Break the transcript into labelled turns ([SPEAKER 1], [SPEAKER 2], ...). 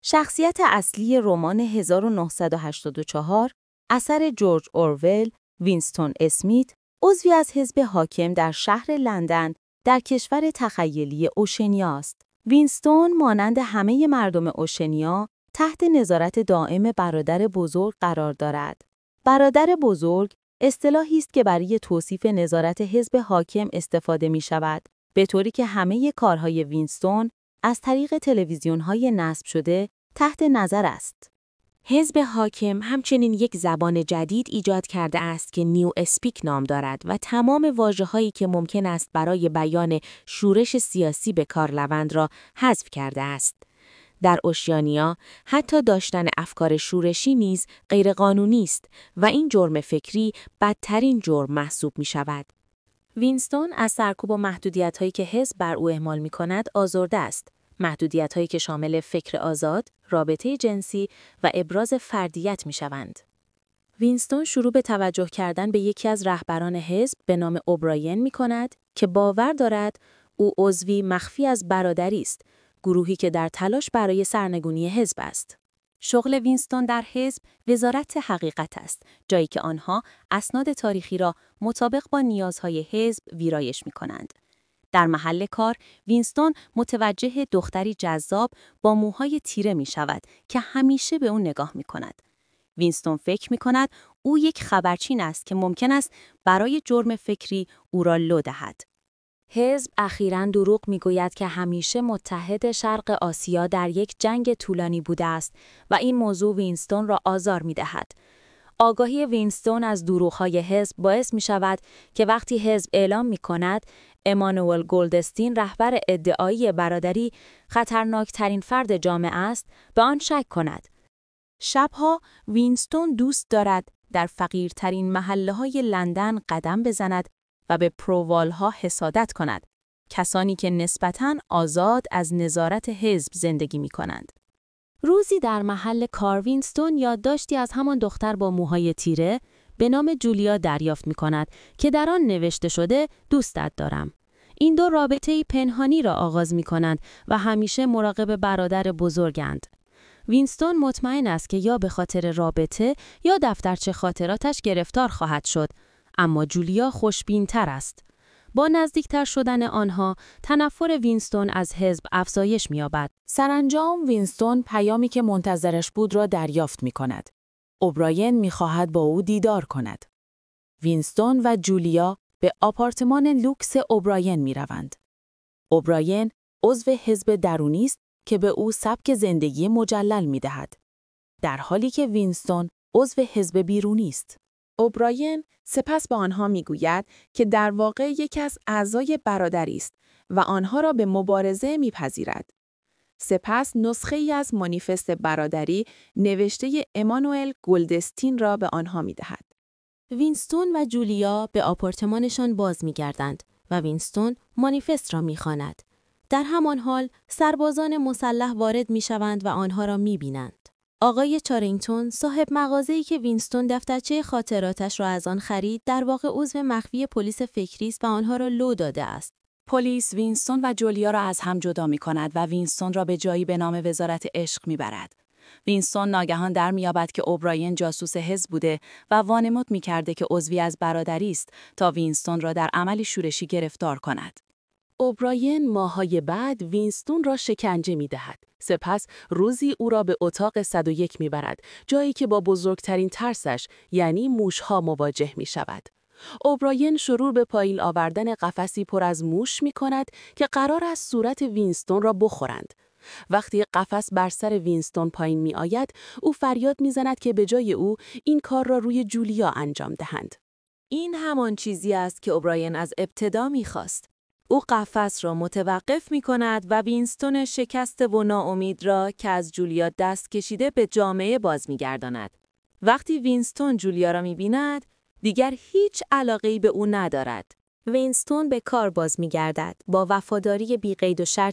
[SPEAKER 1] شخصیت اصلی رمان 1984 اثر جورج اورول، وینستون اسمیت، عضوی از حزب حاکم در شهر لندن در کشور تخیلی اوشنیا است. وینستون مانند همه مردم اوشنیا تحت نظارت دائم برادر بزرگ قرار دارد. برادر بزرگ اصطلاحی است که برای توصیف نظارت حزب حاکم استفاده می شود، به طوری که همه کارهای وینستون از طریق تلویزیون‌های نصب شده تحت نظر است.
[SPEAKER 2] حزب حاکم همچنین یک زبان جدید ایجاد کرده است که نیو اسپیک نام دارد و تمام واژه‌هایی که ممکن است برای بیان شورش سیاسی به کار روند را حذف کرده است. در اوشیانیا حتی داشتن افکار شورشی نیز غیرقانونی است و این جرم فکری بدترین جرم محسوب می شود. وینستون از سرکوب و محدودیت‌هایی که حزب بر او اعمال می‌کند آزرده است. محدودیت‌هایی که شامل فکر آزاد، رابطه جنسی و ابراز فردیت می‌شوند. وینستون شروع به توجه کردن به یکی از رهبران حزب به نام اوبراین می‌کند که باور دارد او عضوی مخفی از برادری است، گروهی که در تلاش برای سرنگونی حزب است. شغل وینستون در حزب وزارت حقیقت است، جایی که آنها اسناد تاریخی را مطابق با نیازهای حزب ویرایش می‌کنند. در محل کار، وینستون متوجه دختری جذاب با موهای تیره می شود که همیشه به او نگاه می کند. وینستون فکر می کند او یک خبرچین است که ممکن است برای جرم فکری او را لو دهد. حزب اخیراً دروغ می گوید که همیشه متحد شرق آسیا در یک جنگ طولانی بوده است و این موضوع وینستون را آزار می دهد. آگاهی وینستون از دروغ‌های حزب باعث می شود که وقتی حزب اعلام می کند امانوئل گلدستین رهبر ادعایی برادری خطرناکترین فرد جامعه است، به آن شک کند. شبها وینستون دوست دارد در فقیرترین محله‌های لندن قدم بزند و به پرووال‌ها حسادت کند، کسانی که نسبتاً آزاد از نظارت حزب زندگی می کنند. روزی در محل کار وینستون یادداشتی از همان دختر با موهای تیره به نام جولیا دریافت می کند که در آن نوشته شده دوستت دارم. این دو رابطه‌ای پنهانی را آغاز می کنند و همیشه مراقب برادر بزرگند. وینستون مطمئن است که یا به خاطر رابطه یا دفترچه خاطراتش گرفتار خواهد شد، اما جولیا خوشبین‌تر است. با نزدیکتر شدن آنها، تنفر وینستون از حزب افزایش می‌یابد.
[SPEAKER 1] سرانجام وینستون پیامی که منتظرش بود را دریافت می‌کند. اوبراین می‌خواهد با او دیدار کند. وینستون و جولیا به آپارتمان لوکس اوبراین می‌روند. اوبراین عضو حزب درونی است که به او سبک زندگی مجلل می‌دهد، در حالی که وینستون عضو حزب بیرونی است. اوبراین سپس به آنها میگوید که در واقع یکی از اعضای برادری است و آنها را به مبارزه میپذیرد. سپس نسخه‌ای از مانیفست برادری نوشته امانوئل گلدستین را به آنها میدهد.
[SPEAKER 2] وینستون و جولیا به آپارتمانشان باز میگردند و وینستون مانیفست را میخواند. در همان حال سربازان مسلح وارد میشوند و آنها را میبینند. آقای چارینگتون، صاحب مغازه‌ای که وینستون دفترچه خاطراتش را از آن خرید، در واقع عضو مخفی پلیس فکری است و آنها را لو داده است.
[SPEAKER 1] پلیس وینستون و جولیا را از هم جدا می‌کند و وینستون را به جایی به نام وزارت عشق می‌برد. وینستون ناگهان در می‌یابد که اوبراین جاسوس حزب بوده و وانمود می‌کرده که عضوی از برادری است تا وینستون را در عملی شورشی گرفتار کند. اوبراین ماه‌های بعد وینستون را شکنجه می‌دهد. سپس روزی او را به اتاق 101 می‌برد، جایی که با بزرگترین ترسش یعنی موش‌ها مواجه می‌شود. اوبراین شروع به پایین آوردن قفسی پر از موش می‌کند که قرار است صورت وینستون را بخورند. وقتی قفس بر سر وینستون پایین می‌آید، او فریاد می‌زند که به جای او این کار را روی جولیا انجام دهند. این همان چیزی است که اوبراین از ابتدا می‌خواست. او قفس را متوقف می‌کند و وینستون شکسته و ناامید را که از جولیا دست کشیده به جامعه باز می‌گرداند. وقتی وینستون جولیا را می‌بیند، دیگر هیچ علاقه‌ای به او ندارد. وینستون به کار باز می‌گردد. با وفاداری بی‌قید و شرط